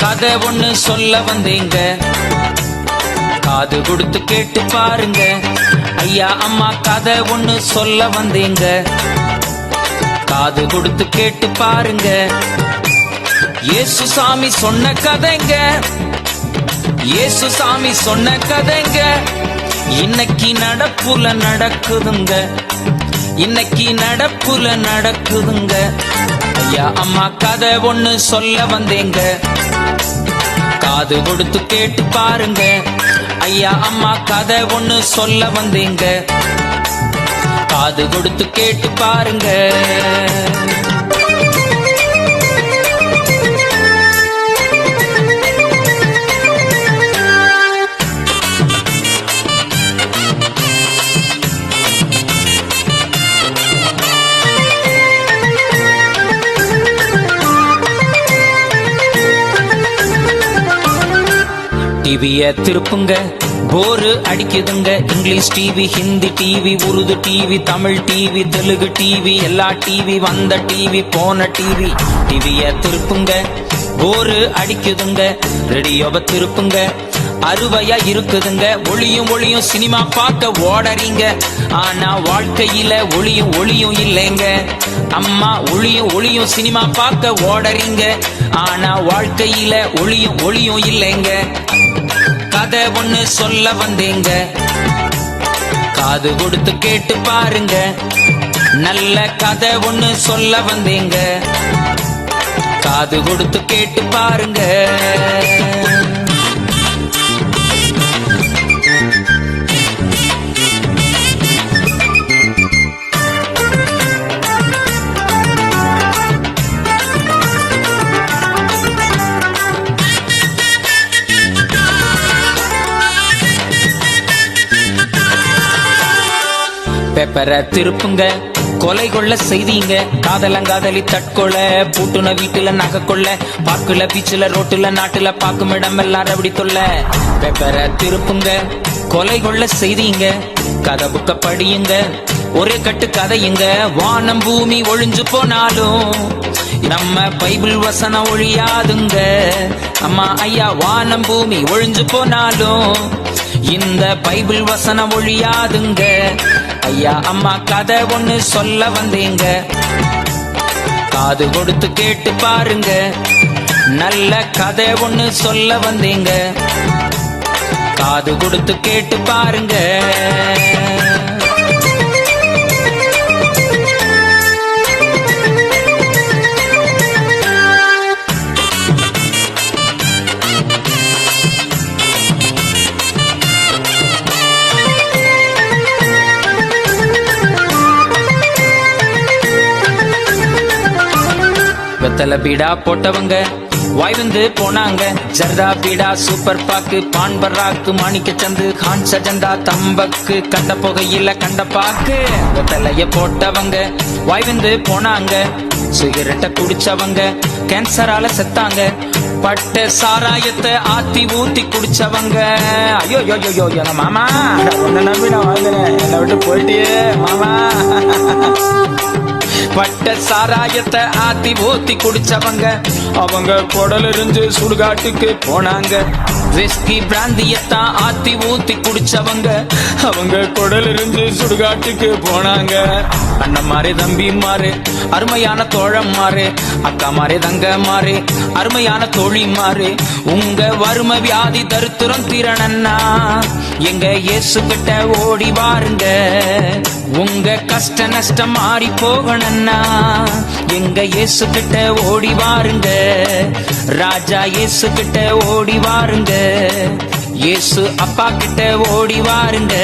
கதை ஒண்ணு சொல்ல வந்தீங்க, காது கொடுத்து கேட்டு பாருங்க. ஐயா அம்மா கதை ஒண்ணு சொல்ல வந்தீங்க, காது கொடுத்து கேட்டு பாருங்க. இயேசு சாமி சொன்ன கதைங்க, இயேசு சாமி சொன்ன கதைங்க. இன்னைக்கு நடப்புல நடக்குதுங்க, இன்னைக்கு நடப்புல நடக்குதுங்க. ஐயா அம்மா கதை ஒண்ணு சொல்ல வந்தீங்க, காது கொடுத்து கேட்டு பாருங்க. ஐயா அம்மா கதை ஒண்ணு சொல்ல வந்தீங்க, காது கொடுத்து கேட்டு பாருங்க. டிவிய திருப்புங்க, போரு அடிக்குதுங்க. English TV, Hindi TV, Urdu TV, Tamil TV, Telugu TV, எல்லா டிவி, வந்த டிவி, போன டிவி. டிவிய திருப்புங்க, போரு அடிக்குதுங்க. ரேடியோவை திருப்புங்க, அறுவையா இருக்குதுங்க. ஒளியும் ஒளியும் சினிமா பார்க்க ஓடறீங்க, ஆனா வாழ்க்கையில ஒளியும் ஒளியும் இல்லைங்க. அம்மா ஒளியும் ஒளியும் சினிமா பார்க்க ஓடறீங்க, ஆனா வாழ்க்கையில ஒளியும் ஒளியும் இல்லைங்க. கதை ஒண்ணு சொல்ல வந்தீங்க, காது கொடுத்து கேட்டு பாருங்க. நல்ல கதை ஒண்ணு சொல்ல வந்தீங்க, காது கொடுத்து கேட்டு பாருங்க. பேப்பரை திருப்புங்க, கொலை கொள்ள செய்தீங்க. காதலங்காதலி தற்கொலை, பூட்டுன வீட்டுல நகை கொள்ள, பார்க்குல பீச்சுல ரோட்டுல நாட்டுல பாக்கும் இடம் எல்லாம் ரபடி தொல்ல. பேப்பரை திருப்புங்க, கொலை கொள்ள செய்தீங்க. கதை புக்க படியுங்க, ஒரே கட்டு கதையுங்க. வானம் பூமி ஒழிஞ்சு போனாலும் நம்ம பைபிள் வசனம் ஒழியாதுங்க. அம்மா ஐயா வானம் பூமி ஒழிஞ்சு போனாலும் இந்த பைபிள் வசனம் ஒழியாதுங்க. ஐயா அம்மா கதை ஒண்ணு சொல்ல வந்தீங்க, காது கொடுத்து கேட்டு பாருங்க. நல்ல கதை ஒண்ணு சொல்ல வந்தீங்க, காது கொடுத்து கேட்டு பாருங்க. வெத்தல பீடா போட்டவங்க வாய் வந்து போனாங்க. ஜர்தா பீடா, சூப்பர் பாக்கு, பான் பர்ராக்கு, மாணிக்க சந்து, கான் சஜந்தா, தம்பக்கு, கண்ட புகையில கண்ட பாக்கு. வெத்தலைய போட்டவங்க வாய் வந்து போனாங்க. சிகரெட்டை குடிச்சவங்க கேன்சரால செத்தாங்க. பட்ட சாராயத்தை ஆத்தி ஊத்தி குடிச்சவங்க. ஐயோ யோ யோ மாமா, உன்னை நம்பி நான் வாங்குறேன், என்னை விட்டு போயிட்டியே மாமா. பட்ட சாராயத்தை ஆத்தி ஊத்தி குடிச்சவங்க, அவங்க குடல் இருந்து சுடுகாட்டுக்கு போனாங்க. விஸ்கி பிராந்தியத்தான் ஆத்தி ஊத்தி குடிச்சவங்க, அவங்க குடல் இருந்து சுடுகாட்டுக்கு போனாங்க. அண்ணன் மாறு, தம்பி மாறு, அருமையான தோழம் மாறு, அக்கா மாறு, தங்க மாறு, அருமையான தோழி மாறு. உங்க வறுமை வியாதி தருத்திரம் திறனன்னா எங்க இயேசு கிட்ட ஓடி வாருங்க. உங்க கஷ்ட நஷ்டம் மாறி போகணும்னா எங்க இயேசு கிட்ட ஓடி வாருங்க. ராஜா இயேசு கிட்ட ஓடி வாருங்க, இயேசு அப்பா கிட்ட ஓடி வாருங்க.